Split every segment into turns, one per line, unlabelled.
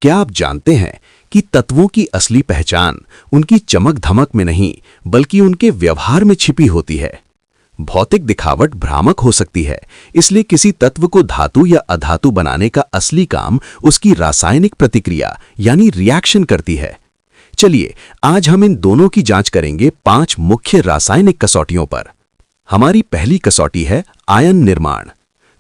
क्या आप जानते हैं कि तत्वों की असली पहचान उनकी चमक धमक में नहीं बल्कि उनके व्यवहार में छिपी होती है। भौतिक दिखावट भ्रामक हो सकती है, इसलिए किसी तत्व को धातु या अधातु बनाने का असली काम उसकी रासायनिक प्रतिक्रिया यानी रिएक्शन करती है। चलिए आज हम इन दोनों की जांच करेंगे 5 मुख्य रासायनिक कसौटियों पर। हमारी पहली कसौटी है आयन निर्माण।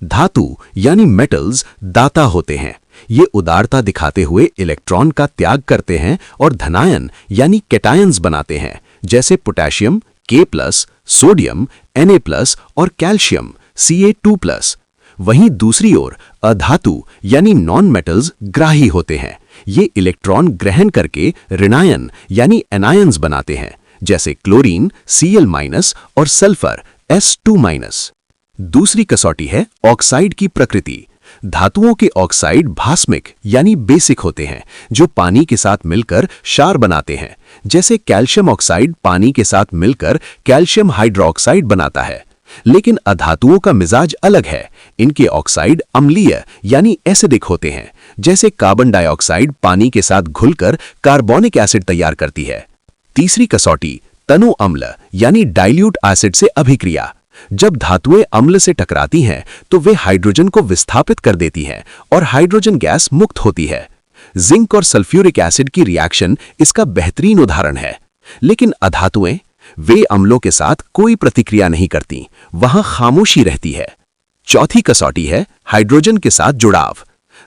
धातु यानी मेटल्स दाता होते हैं। ये उदारता दिखाते हुए इलेक्ट्रॉन का त्याग करते हैं और धनायन यानी कैटायंस बनाते हैं, जैसे पोटेशियम K+, सोडियम Na+ और कैल्शियम Ca2+। वहीं दूसरी ओर अधातु यानी नॉन मेटल्स ग्राही होते हैं। ये इलेक्ट्रॉन ग्रहण करके ऋणायन यानी एनायंस बनाते हैं, जैसे क्लोरीन Cl- और सल्फर S2-। दूसरी कसौटी है ऑक्साइड की प्रकृति। धातुओं के ऑक्साइड भास्मिक यानी बेसिक होते हैं, जो पानी के साथ मिलकर क्षार बनाते हैं, जैसे कैल्शियम ऑक्साइड पानी के साथ मिलकर कैल्शियम हाइड्रोक्साइड बनाता है। लेकिन अधातुओं का मिजाज अलग है। इनके ऑक्साइड अम्लीय यानी एसिडिक होते हैं, जैसे कार्बन डाइऑक्साइड पानी के साथ घुलकर कार्बोनिक एसिड तैयार करती है। तीसरी कसौटी तनु अम्ल यानी डाइल्यूट एसिड से अभिक्रिया। जब धातुएं अम्ल से टकराती हैं तो वे हाइड्रोजन को विस्थापित कर देती हैं और हाइड्रोजन गैस मुक्त होती है। जिंक और सल्फ्यूरिक एसिड की रिएक्शन इसका बेहतरीन उदाहरण है। लेकिन अधातुएं वे अम्लों के साथ कोई प्रतिक्रिया नहीं करती, वहां खामोशी रहती है। चौथी कसौटी है हाइड्रोजन के साथ जुड़ाव।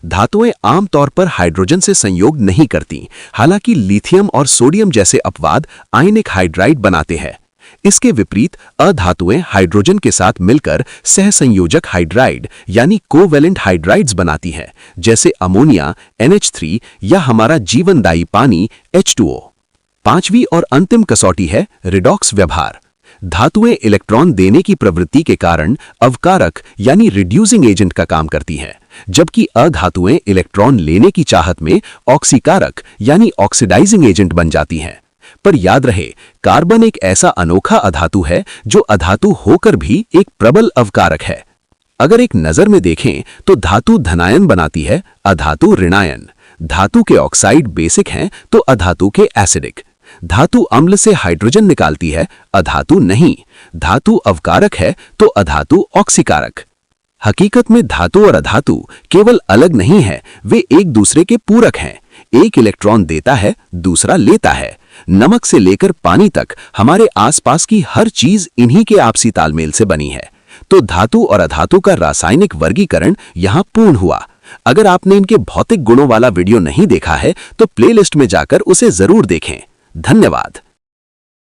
धातुएं आमतौर पर हाइड्रोजन से संयोग नहीं करती, हालांकि लिथियम और सोडियम जैसे अपवाद आयनिक हाइड्राइड बनाते हैं। इसके विपरीत अधातुएं हाइड्रोजन के साथ मिलकर सहसंयोजक हाइड्राइड यानी कोवेलेंट हाइड्राइड्स बनाती हैं, जैसे अमोनिया NH3 या हमारा जीवनदायी पानी H2O। पांचवी और अंतिम कसौटी है रिडॉक्स व्यवहार। धातुएं इलेक्ट्रॉन देने की प्रवृत्ति के कारण अवकारक यानी रिड्यूसिंग एजेंट का काम करती हैं, जबकि अधातुएं इलेक्ट्रॉन लेने की चाहत में ऑक्सीकारक यानी ऑक्सीडाइजिंग एजेंट बन जाती हैं। पर याद रहे, कार्बन एक ऐसा अनोखा अधातु है जो अधातु होकर भी एक प्रबल अवकारक है। अगर एक नजर में देखें तो धातु धनायन बनाती है, अधातु ऋणायन। धातु के ऑक्साइड बेसिक हैं तो अधातु के एसिडिक। धातु अम्ल से हाइड्रोजन निकालती है, अधातु नहीं। धातु अवकारक है तो अधातु ऑक्सीकारक। हकीकत में धातु और अधातु केवल अलग नहीं है, वे एक दूसरे के पूरक हैं। एक इलेक्ट्रॉन देता है, दूसरा लेता है। नमक से लेकर पानी तक हमारे आसपास की हर चीज इन्हीं के आपसी तालमेल से बनी है। तो धातु और अधातु का रासायनिक वर्गीकरण यहां पूर्ण हुआ। अगर आपने इनके भौतिक गुणों वाला वीडियो नहीं देखा है तो प्लेलिस्ट में जाकर उसे जरूर देखें। धन्यवाद।